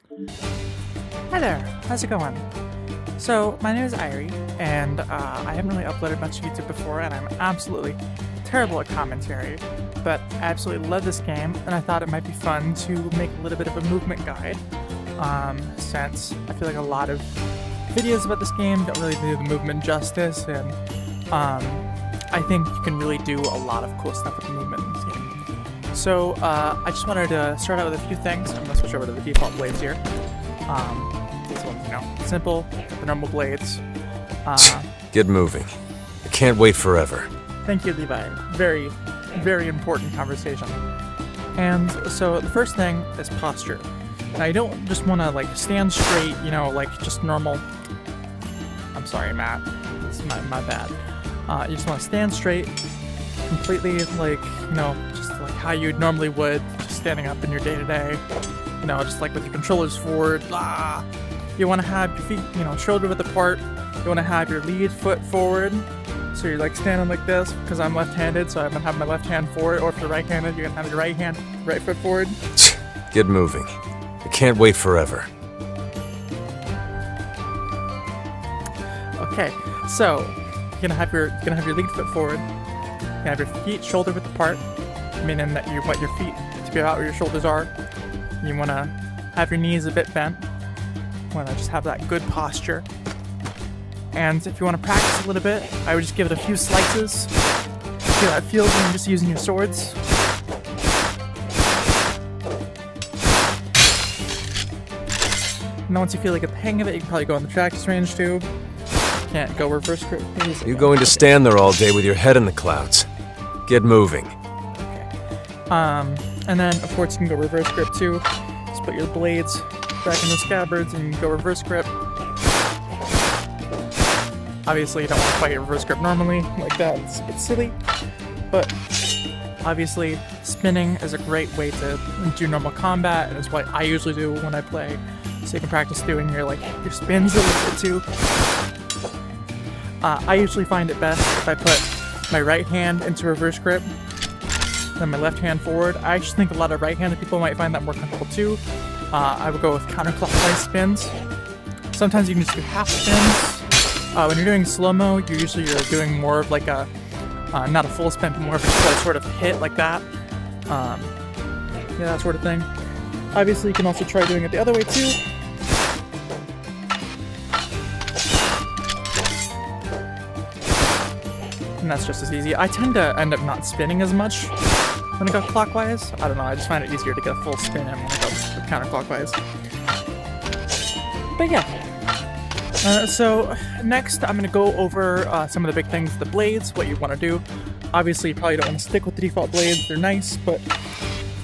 Hi there, how's it going? So, my name is Irie, and I haven't really uploaded much to YouTube before, and I'm absolutely terrible at commentary, but I absolutely love this game, and I thought it might be fun to make a little bit of a movement guide, since I feel like a lot of videos about this game don't really do the movement justice, and I think you can really do a lot of cool stuff with the movement in this game. So, I just wanted to start out with a few things. I'm going to switch over to the default blades here. This one's, simple, the normal blades. Get moving. I can't wait forever. Thank you, Levi. Very, very important conversation. And so the first thing is posture. Now, you don't just want to, stand straight, just normal. I'm sorry, Matt. This is my bad. You just want to stand straight, completely, just like how you normally would, just standing up in your day-to-day. Just like with your controllers forward. You want to have your feet, shoulder width apart. You want to have your lead foot forward. So you're standing like this, because I'm left-handed, so I'm going to have my left hand forward. Or if you're right-handed, you're going to have your right foot forward. Get moving. I can't wait forever. Okay, so you're gonna have your lead foot forward. You're gonna have your feet shoulder width apart, meaning that you want your feet to be about where your shoulders are. You want to have your knees a bit bent. You want to just have that good posture. And if you want to practice a little bit, I would just give it a few slices. See how that feels when you're just using your swords. And then once you feel like a hang of it, you can probably go on the practice range too. Can't go reverse grip. You're going to stand there all day with your head in the clouds. Get moving. Okay. And then, of course, you can go reverse grip too. Just put your blades back in the scabbards and you can go reverse grip. Obviously, you don't want to fight reverse grip normally like that. It's a bit silly. But obviously, spinning is a great way to do normal combat, and it's what I usually do when I play. So you can practice doing your spins a little bit too. I usually find it best if I put my right hand into reverse grip, then my left hand forward. I actually think a lot of right-handed people might find that more comfortable too. I would go with counterclockwise spins. Sometimes you can just do half spins. When you're doing slow-mo, you're doing more of not a full spin, but more of just a sort of hit like that. That sort of thing. Obviously, you can also try doing it the other way too. And that's just as easy. I tend to end up not spinning as much when I go clockwise. I don't know, I just find it easier to get a full spin in when I go counterclockwise. But yeah. So next I'm going to go over some of the big things, the blades, what you want to do. Obviously you probably don't want to stick with the default blades, they're nice, but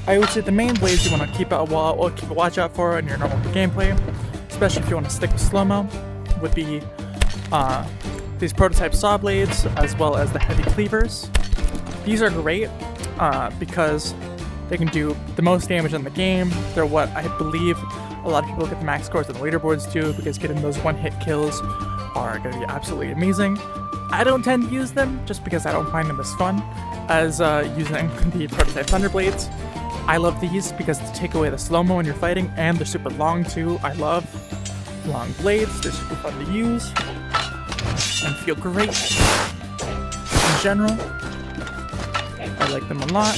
I would say the main blades you want to keep a watch out for in your normal gameplay, especially if you want to stick with slow-mo, would be these prototype saw blades, as well as the heavy cleavers. These are great because they can do the most damage in the game. They're what I believe a lot of people get the max scores on the leaderboards too, because getting those one-hit kills are going to be absolutely amazing. I don't tend to use them just because I don't find them as fun as using the prototype thunder blades. I love these because they take away the slow-mo when you're fighting, and they're super long too. I love long blades, they're super fun to use and feel great in general. I like them a lot.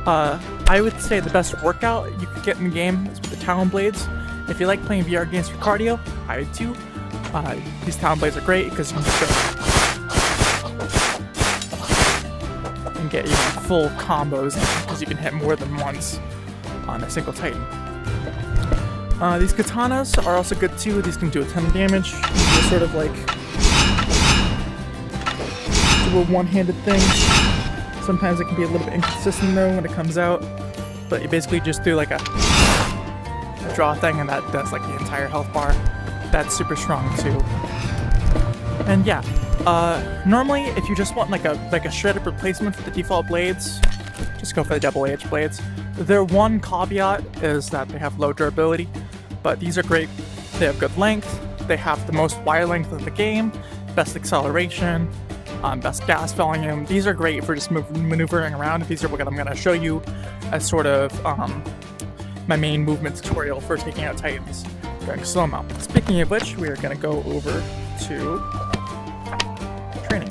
I would say the best workout you could get in the game is with the Talon blades. If you like playing VR games for cardio, I would too. These Talon blades are great because you can just go and get full combos because you can hit more than once on a single Titan. These katanas are also good too. These can do a ton of damage. They're sort of like a one-handed thing. Sometimes it can be a little bit inconsistent though when it comes out, but you basically just do a draw thing and that does the entire health bar. That's super strong too. And yeah, normally if you just want a shredded replacement for the default blades, just go for the double edge blades. Their one caveat is that they have low durability, but these are great. They have good length, they have the most wire length of the game, best acceleration, best gas volume. These are great for just maneuvering around. These are what I'm going to show you as sort of my main movement tutorial for taking out Titans during slow-mo. Speaking of which, we are going to go over to training.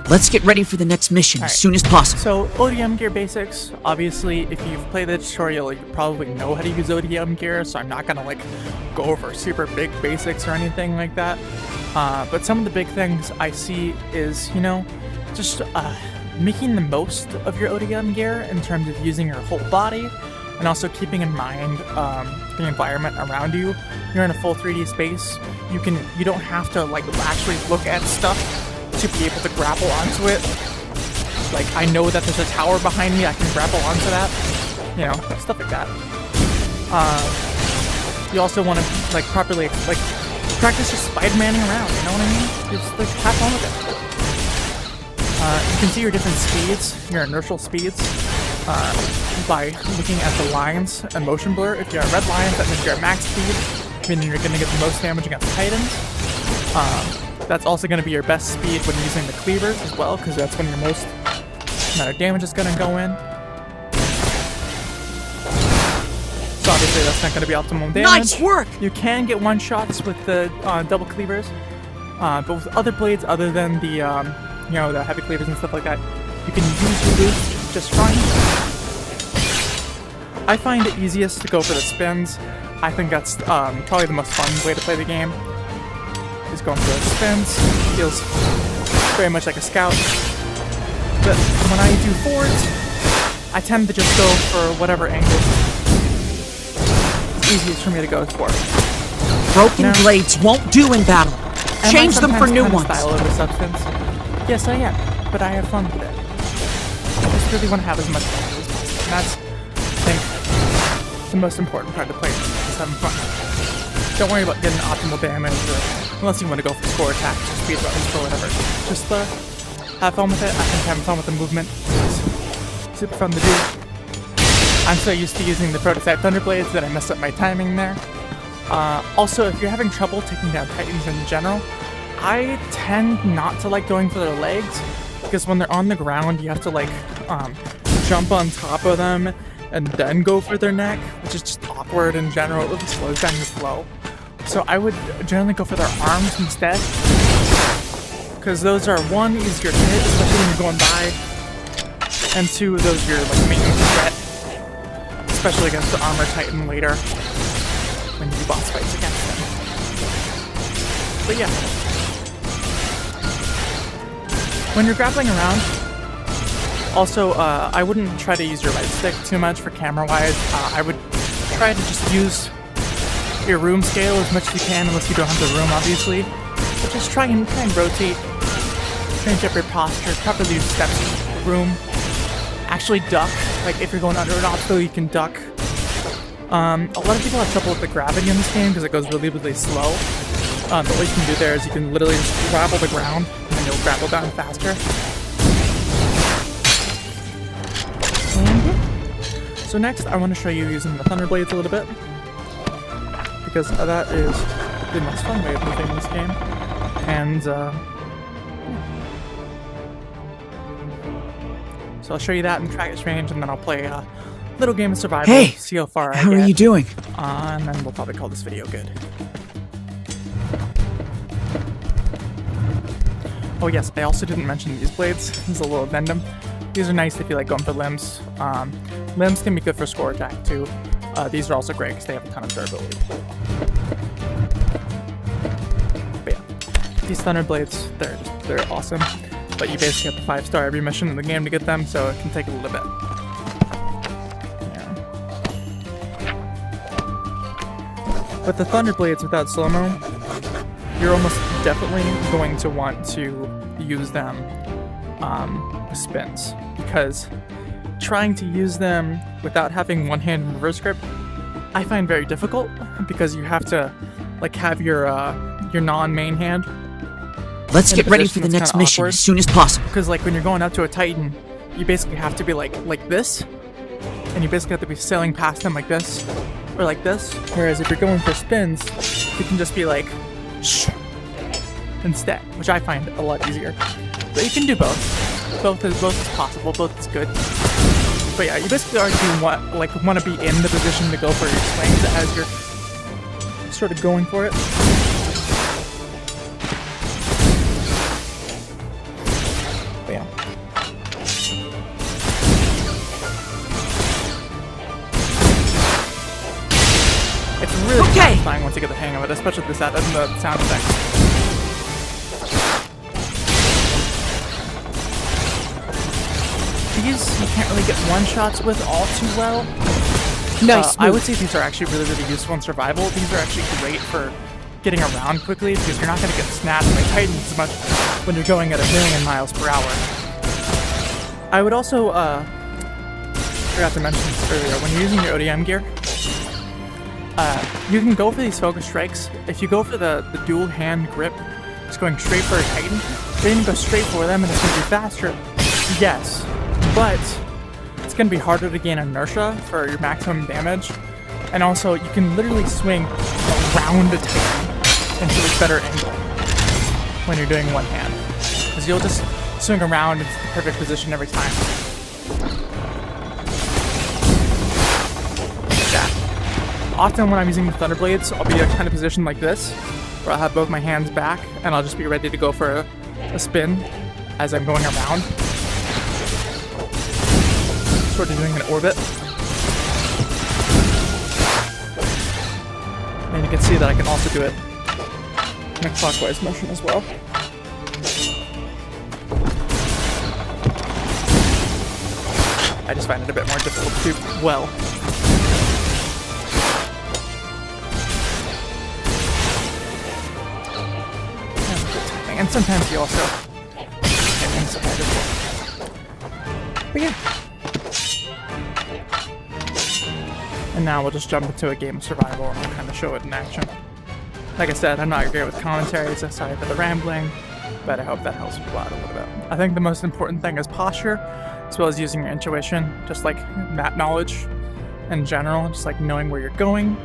Let's get ready for the next mission as soon as possible. So, ODM gear basics. Obviously, if you've played the tutorial, you probably know how to use ODM gear, so I'm not gonna like go over super big basics or anything like that. But some of the big things I see is, you know, just making the most of your ODM gear in terms of using your whole body, and also keeping in mind the environment around you. You're in a full 3D space. You don't have to like actually look at stuff to be able to grapple onto it. Like, I know that there's a tower behind me, I can grapple onto that. You know, stuff like that. You also want to, like, properly, like, practice just Spider-Manning around, you know what I mean? Just, like, have fun with it. You can see your different speeds, your inertial speeds, by looking at the lines and motion blur. If you're at red lines, that means you're at max speed, meaning you're going to get the most damage against Titans. That's also going to be your best speed when using the cleavers as well, because that's when your most amount of damage is going to go in. So obviously that's not going to be optimal damage. Nice work! You can get one-shots with the double cleavers, but with other blades other than the, you know, the heavy cleavers and stuff like that, you can use your boost just fine. I find it easiest to go for the spins. I think that's probably the most fun way to play the game. Is going for those spins. Feels very much like a scout. But when I do forwards, I tend to just go for whatever angle is easiest for me to go for. Broken blades won't do in battle. Change them for new ones. Style over substance. Yes, I am, but I have fun with it. I just really want to have as much fun as possible. And that's, I think, the most important part of the play, is having fun. Don't worry about getting optimal damage, or unless you want to go for score attacks or speed runs or whatever. Just have fun with it. I think having fun with the movement is super fun to do. I'm so used to using the prototype Thunderblades that I mess up my timing there. Also, if you're having trouble taking down Titans in general, I tend not to like going for their legs, because when they're on the ground, you have to like jump on top of them and then go for their neck, which is just awkward in general. It really slows down your flow. So I would generally go for their arms instead, because those are, one, easier to hit, especially when you're going by, and two, those are your like main threat, especially against the armor Titan later when you do boss fights against them. But yeah, when you're grappling around, also I wouldn't try to use your right stick too much for camera-wise. I would try to just use your room scale as much as you can, unless you don't have the room, obviously. But just try and rotate, change up your posture, properly use steps in the room. Actually duck, like if you're going under an obstacle, you can duck. A lot of people have trouble with the gravity in this game because it goes really, really slow. But what you can do there is you can literally just grapple the ground, and then you'll grapple down faster. So next, I want to show you using the Thunderblades a little bit, because that is the most fun way of moving this game. And so I'll show you that in practice range, and then I'll play a little game of survival. Hey, see how far I how get. are you doing? And then we'll probably call this video good. Oh yes, I also didn't mention these blades. This is a little addendum. These are nice if you like going for limbs. Limbs can be good for score attack too. These are also great because they have a ton of durability. But yeah, these Thunderblades, they're awesome. But you basically have to 5-star every mission in the game to get them, so it can take a little bit. Yeah. With the Thunderblades without slow-mo, you're almost definitely going to want to use them with spins, because trying to use them without having one hand in reverse grip, I find very difficult, because you have to like have your non-main hand Let's get ready for the next mission as soon as possible. Because like when you're going up to a Titan, you basically have to be like this, and you basically have to be sailing past them like this, or like this. Whereas if you're going for spins, you can just be like shh, instead, which I find a lot easier. But you can do both. Both is possible. Both is good. But yeah, you basically already want to be in the position to go for your swings as you're sort of going for it. But yeah. It's really satisfying once you get the hang of it, especially the sound effects. These you can't really get one-shots with all too well. Nice. I would say these are actually really, really useful in survival. These are actually great for getting around quickly because you're not going to get snapped by Titans as much when you're going at 1,000,000 miles per hour. I would also, forgot to mention this earlier, when you're using your ODM gear, you can go for these focus strikes. If you go for the dual hand grip, just going straight for a Titan, you're going to go straight for them and it's going to be faster. Yes. But it's going to be harder to gain inertia for your maximum damage, and also you can literally swing around a Titan into a better angle when you're doing one hand, because you'll just swing around into the perfect position every time. Like that. Often when I'm using the Thunderblades, I'll be in a kind of position like this, where I'll have both my hands back, and I'll just be ready to go for a spin as I'm going around. Sort of doing an orbit. And you can see that I can also do it in a clockwise motion as well. I just find it a bit more difficult to do well. And sometimes you also hit things so hard as well. But yeah. And now we'll just jump into a game of survival and I'll kind of show it in action. Like I said, I'm not great with commentary, so sorry for the rambling, but I hope that helps people out a little bit. I think the most important thing is posture, as well as using your intuition, just like map knowledge in general, just like knowing where you're going,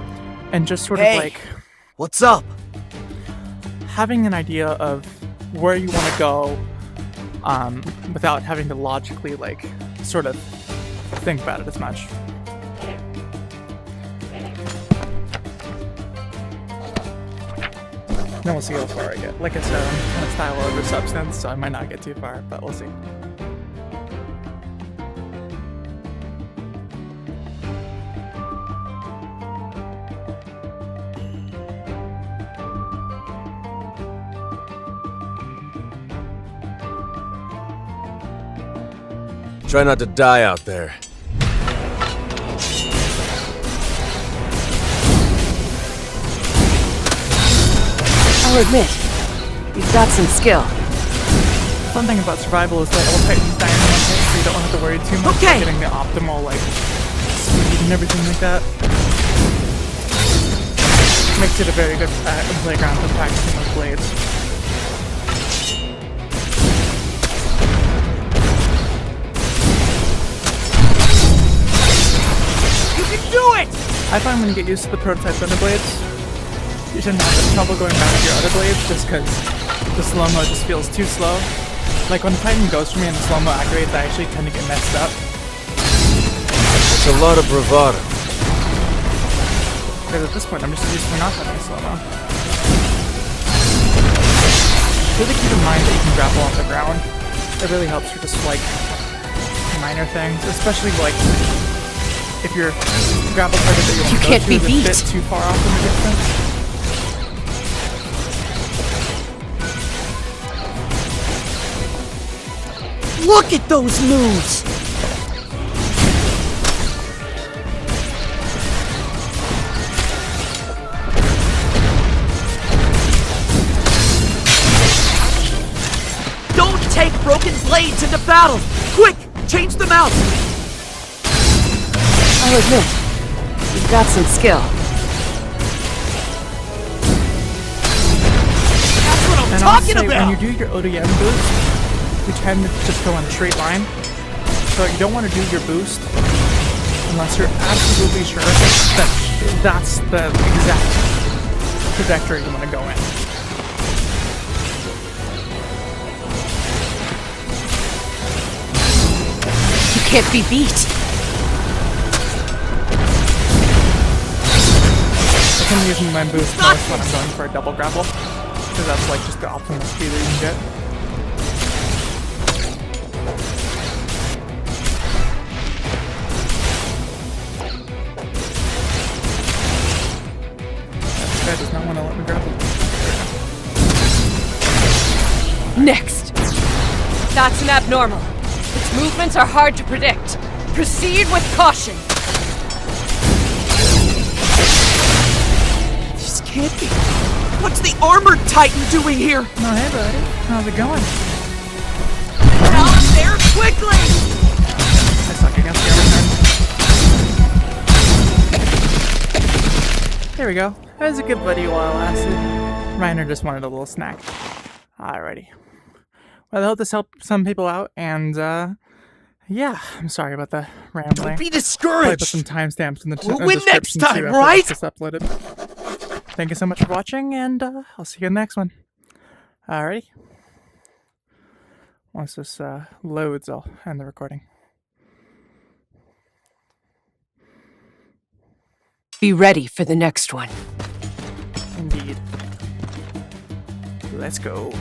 and just sort of like... What's up? Having an idea of where you want to go without having to logically like sort of think about it as much. Then we'll see how far I get. Like I said, I'm kind of style over substance, so I might not get too far, but we'll see. Try not to die out there. I'll admit, you've got some skill. Fun thing about survival is that all Titans die in one hit, so you don't have to worry too much about getting the optimal like speed and everything like that. Makes it a very good playground for practicing with blades. You can do it! I find when you get used to the prototype Thunderblades, you shouldn't have trouble going back to your other blades just because the slow-mo just feels too slow. Like when the Titan goes for me and the slow-mo activates, I actually tend to get messed up. It's a lot of bravado. Because at this point, I'm just used to not having a slow-mo. Really keep in mind that you can grapple off the ground. It really helps for just like minor things, especially like if your grapple target that you want to go to is a bit too far off in the distance. Look at those moves! Don't take broken blades into battle! Quick! Change them out! I'll admit, you've got some skill. That's what I'm And talking also, about? when you do your ODM boost, you tend to just go in a straight line. So you don't want to do your boost unless you're absolutely sure that that's the exact trajectory you want to go in. You can't be beat. I tend to use my boost most when I'm going for a double grapple, because that's like just the optimal speed that you can get. This guy does not want to let me grapple. Next. That's an abnormal. Its movements are hard to predict. Proceed with caution. This can't be. What's the armored Titan doing here? Oh, hey buddy, how's it going? Now I'm there quickly! I suck against the other turn. There we go. That was a good buddy while it lasted. Reiner just wanted a little snack. Alrighty. Well, I hope this helped some people out, and yeah, I'm sorry about the rambling. Don't be Probably put discouraged! some timestamps in the We'll win next description too time, after right? this is uploaded. Thank you so much for watching, and I'll see you in the next one. Alrighty. Once this loads, I'll end the recording. Be ready for the next one. Indeed. Let's go.